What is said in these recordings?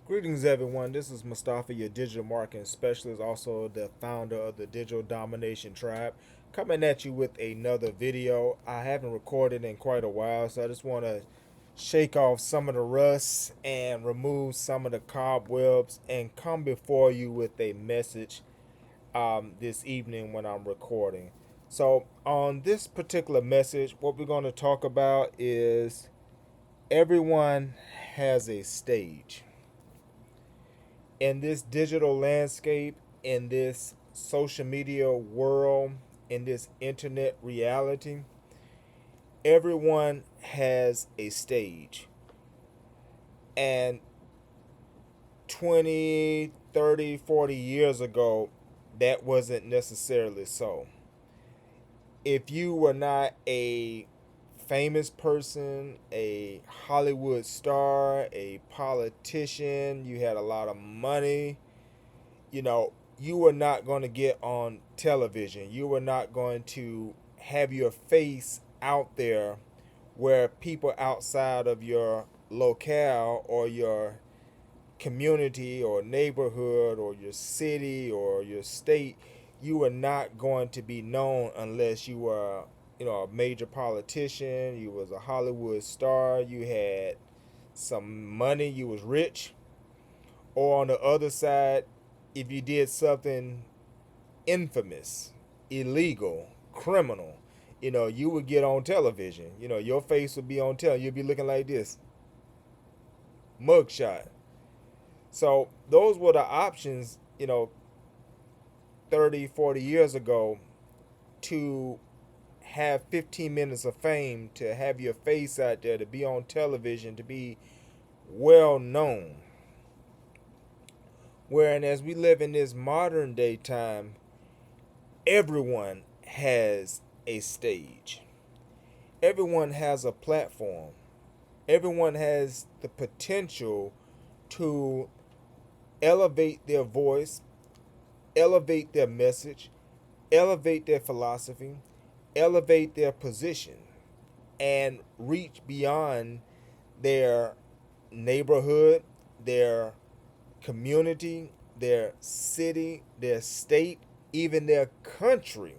Greetings, everyone. This is Mustafaa, your digital marketing specialist, also the founder of the Digital Domination Tribe, coming at you with another video. I haven't recorded in quite a while, so I just want to shake off some of the rust and remove some of the cobwebs and come before you with a message this evening when I'm recording. So, on this particular message, what we're going to talk about is everyone has a stage in this digital landscape, in this social media world, in this internet reality. Everyone has a stage. And 20, 30, 40 years ago, that wasn't necessarily so. If you were not a famous person, a Hollywood star, a politician, you had a lot of money, you were not going to get on television. You were not going to have your face out there where people outside of your locale or your community or neighborhood or your city or your state, you were not going to be known unless you were, a major politician, you was a Hollywood star, you had some money, you was rich. Or on the other side, if you did something infamous, illegal, criminal, you would get on television. Your face would be on television. You'd be looking like this, mugshot. So those were the options, 30, 40 years ago to have 15 minutes of fame, to have your face out there, to be on television, to be well known. Whereas we live in this modern day time, everyone has a stage. Everyone has a platform. Everyone has the potential to elevate their voice, elevate their message, elevate their philosophy, elevate their position, and reach beyond their neighborhood, their community, their city, their state, even their country.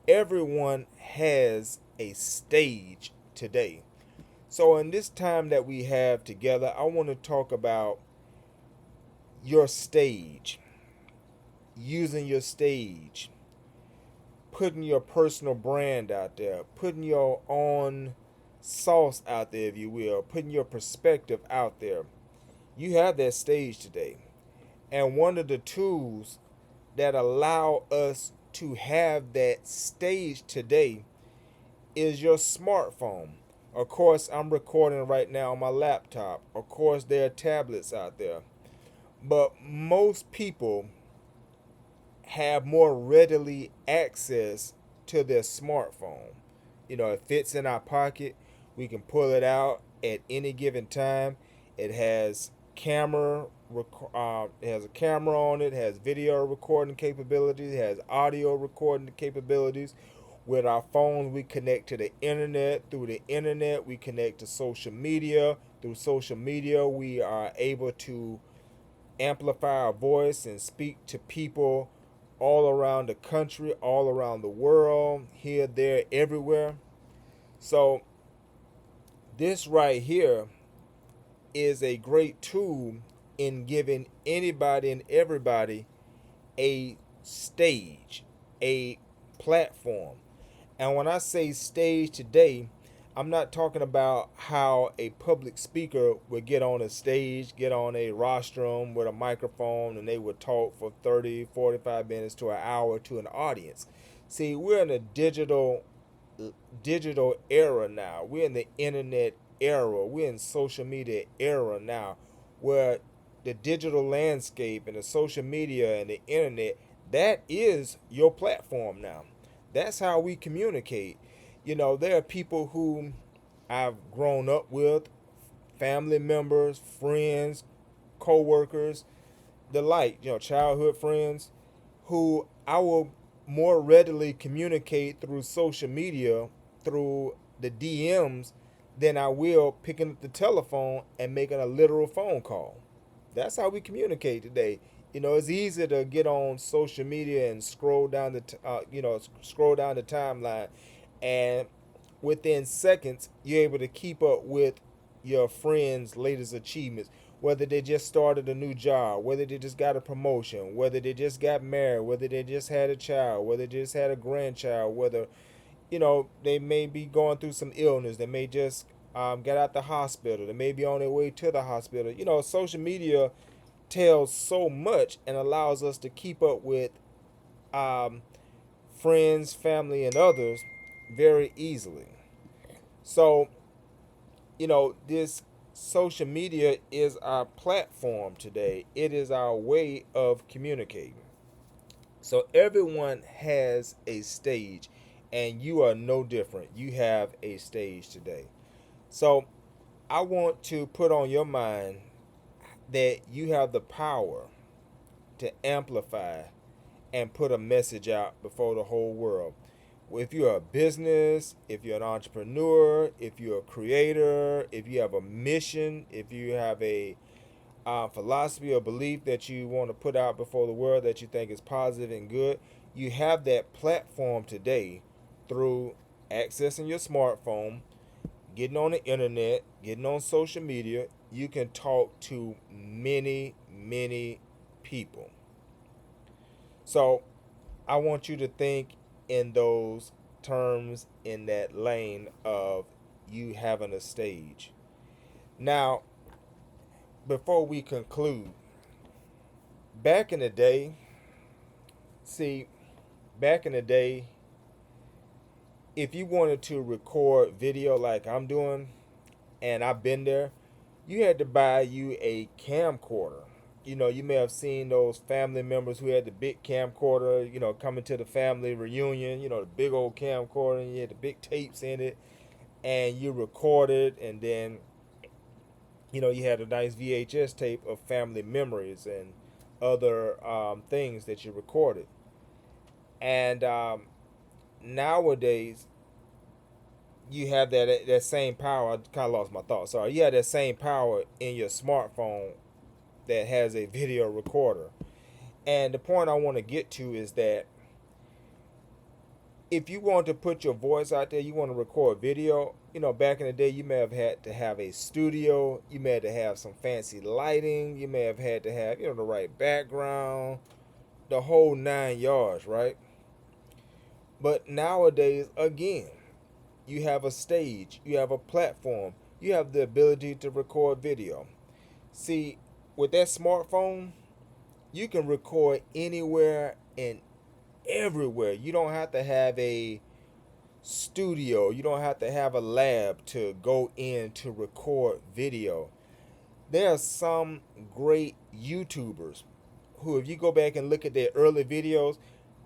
Everyone has a stage today. So, in this time that we have together, I want to talk about your stage, using your stage, putting your personal brand out there, putting your own sauce out there, if you will, putting your perspective out there. You have that stage today. And one of the tools that allow us to have that stage today is your smartphone. Of course, I'm recording right now on my laptop. Of course, there are tablets out there. But most people have more readily access to their smartphone. It fits in our pocket. We can pull it out at any given time. It has it has a camera on it, has video recording capabilities, it has audio recording capabilities. With our phones, we connect to the internet. Through the internet, we connect to social media. Through social media, we are able to amplify our voice and speak to people all around the country, all around the world, here, there, everywhere. So, this right here is a great tool in giving anybody and everybody a stage, a platform. And when I say stage today, I'm not talking about how a public speaker would get on a stage, get on a rostrum with a microphone, and they would talk for 30, 45 minutes to an hour to an audience. See, we're in a digital era now. We're in the internet era. We're in social media era now, where the digital landscape and the social media and the internet, that is your platform now. That's how we communicate. There are people who I've grown up with, family members, friends, co-workers, the like, childhood friends, who I will more readily communicate through social media, through the DMs, than I will picking up the telephone and making a literal phone call. That's how we communicate today. It's easy to get on social media and scroll down scroll down the timeline, and within seconds, you're able to keep up with your friends' latest achievements. Whether they just started a new job, whether they just got a promotion, whether they just got married, whether they just had a child, whether they just had a grandchild, whether they may be going through some illness. They may just get out the hospital. They may be on their way to the hospital. Social media tells so much and allows us to keep up with um, friends, family, and others very easily. So, this social media is our platform today. It is our way of communicating. So everyone has a stage, and you are no different. You have a stage today. So I want to put on your mind that you have the power to amplify and put a message out before the whole world. If you're a business, if you're an entrepreneur, if you're a creator, if you have a mission, if you have a philosophy or belief that you want to put out before the world that you think is positive and good, you have that platform today through accessing your smartphone, getting on the internet, getting on social media. You can talk to many, many people. So I want you to think in those terms, in that lane of you having a stage. Now, before we conclude, back in the day, see, back in the day, if you wanted to record video like I'm doing, and I've been there, you had to buy you a camcorder. You may have seen those family members who had the big camcorder, coming to the family reunion, the big old camcorder, and you had the big tapes in it, and you recorded, and then, you had a nice VHS tape of family memories and other things that you recorded. And nowadays, you have that same power. I kind of lost my thought. Sorry. You have that same power in your smartphone that has a video recorder. And the point I want to get to is that if you want to put your voice out there, you want to record video, back in the day, you may have had to have a studio. You may have to have some fancy lighting. You may have had to have, the right background, the whole 9 yards, right? But nowadays, again, you have a stage, you have a platform, you have the ability to record video. See, with that smartphone, you can record anywhere and everywhere. You don't have to have a studio, you don't have to have a lab to go in to record video. There are some great YouTubers who, if you go back and look at their early videos,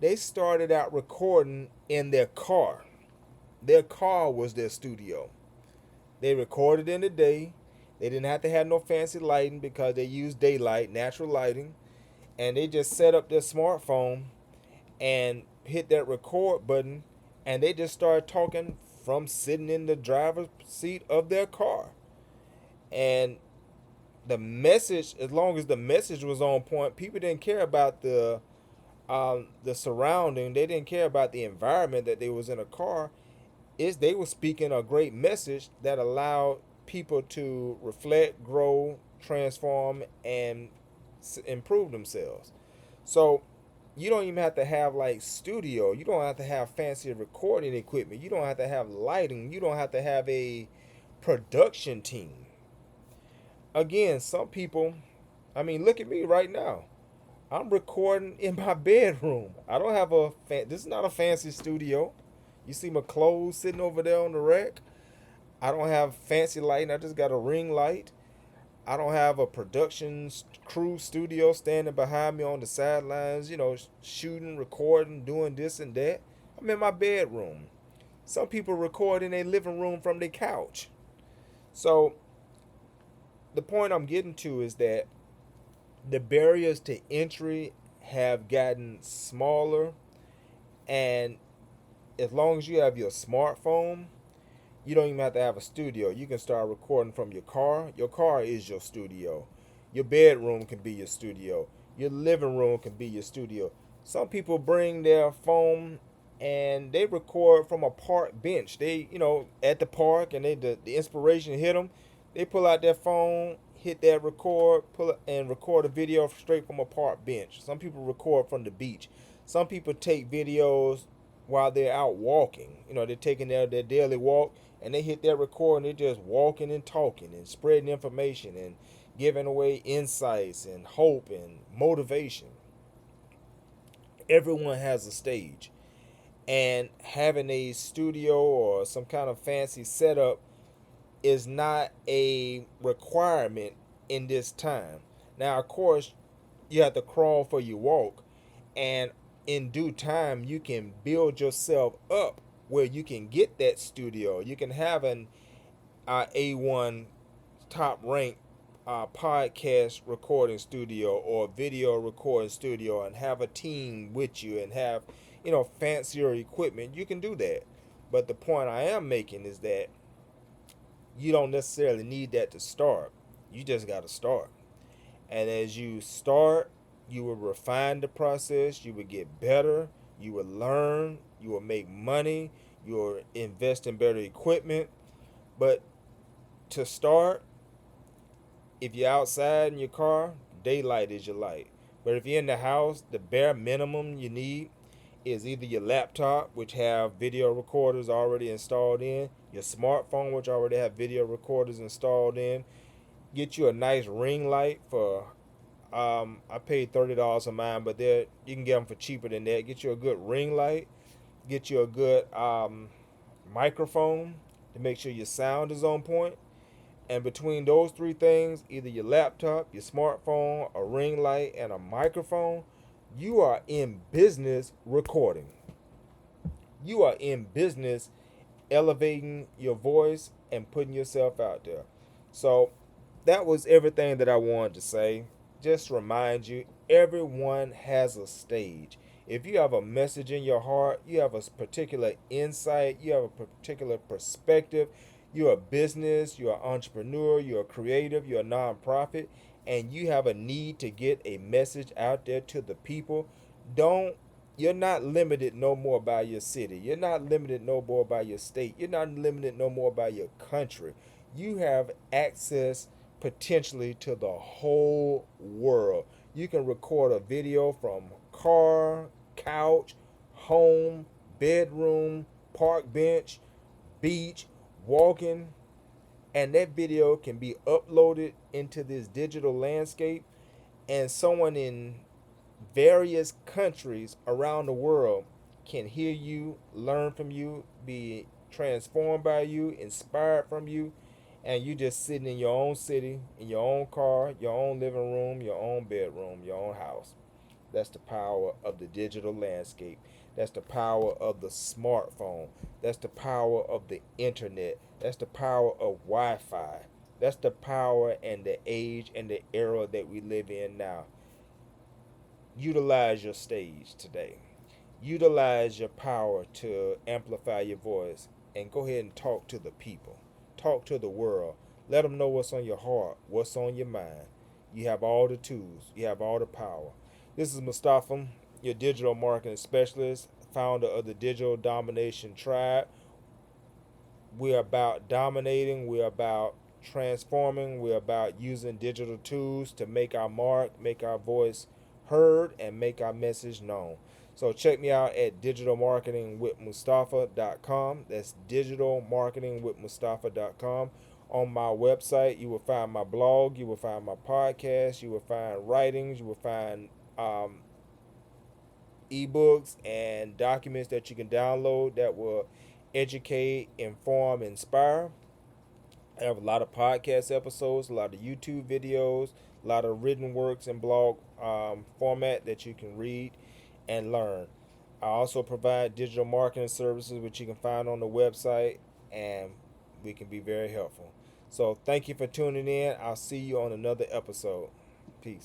they started out recording in their car. Their car was their studio. They recorded in the day. They didn't have to have no fancy lighting because they used daylight, natural lighting. And they just set up their smartphone and hit that record button, and they just started talking from sitting in the driver's seat of their car. And the message, as long as the message was on point, people didn't care about the surrounding. They didn't care about the environment that they was in a car. Is they were speaking a great message that allowed people to reflect, grow, transform, and improve themselves. So you don't even have to have like studio. You don't have to have fancy recording equipment. You don't have to have lighting. You don't have to have a production team. Again, some people, I mean, look at me right now. I'm recording in my bedroom. I don't have this is not a fancy studio. You see my clothes sitting over there on the rack. I don't have fancy lighting. I just got a ring light. I don't have a production crew studio standing behind me on the sidelines, shooting, recording, doing this and that. I'm in my bedroom. Some people record in their living room from their couch. So the point I'm getting to is that the barriers to entry have gotten smaller, and as long as you have your smartphone, you don't even have to have a studio. You can start recording from your car. Your car is your studio. Your bedroom can be your studio. Your living room can be your studio. Some people bring their phone and they record from a park bench. They, at the park, and the inspiration hit them. They pull out their phone, hit that record, pull it, and record a video straight from a park bench. Some people record from the beach. Some people take videos while they're out walking. They're taking their daily walk, and they hit that record and they're just walking and talking and spreading information and giving away insights and hope and motivation. Everyone has a stage, and having a studio or some kind of fancy setup is not a requirement in this time. Now, of course, you have to crawl for your walk, and in due time, you can build yourself up where you can get that studio. You can have an A1 top ranked podcast recording studio or video recording studio, and have a team with you and have fancier equipment. You can do that, but the point I am making is that you don't necessarily need that to start. You just got to start, and as you start, you will refine the process, you will get better, you will learn, you will make money, you will invest in better equipment. But to start, if you're outside in your car, daylight is your light. But if you're in the house, the bare minimum you need is either your laptop, which have video recorders already installed in, your smartphone, which already have video recorders installed in. Get you a nice ring light for I paid $30 on mine, but you can get them for cheaper than that. Get you a good ring light. Get you a good microphone to make sure your sound is on point. And between those three things, either your laptop, your smartphone, a ring light, and a microphone, you are in business recording. You are in business elevating your voice and putting yourself out there. So that was everything that I wanted to say. Just remind you, everyone has a stage. If you have a message in your heart, you have a particular insight, you have a particular perspective, you're a business, you're an entrepreneur, you're a creative, you're a nonprofit, and you have a need to get a message out there to the people, don't you're not limited no more by your city. You're not limited no more by your state. You're not limited no more by your country. You have access potentially to the whole world. You can record a video from car, couch, home, bedroom, park bench, beach, walking, and that video can be uploaded into this digital landscape, and someone in various countries around the world can hear you, learn from you, be transformed by you, inspired from you, and you just sitting in your own city, in your own car, your own living room, your own bedroom, your own house. That's the power of the digital landscape. That's the power of the smartphone. That's the power of the internet. That's the power of Wi-Fi. That's the power and the age and the era that we live in now. Utilize your stage today. Utilize your power to amplify your voice and go ahead and talk to the people. Talk to the world. Let them know what's on your heart, what's on your mind. You have all the tools. You have all the power. This is Mustafaa, your digital marketing specialist, founder of the Digital Domination Tribe. We're about dominating. We're about transforming. We're about using digital tools to make our mark, make our voice heard, and make our message known. So check me out at digitalmarketingwithmustafaa.com. That's digitalmarketingwithmustafaa.com. On my website, you will find my blog, you will find my podcast, you will find writings, you will find ebooks and documents that you can download that will educate, inform, inspire. I have a lot of podcast episodes, a lot of YouTube videos, a lot of written works and blog format that you can read and learn. I also provide digital marketing services, which you can find on the website, and we can be very helpful. So thank you for tuning in. I'll see you on another episode. Peace.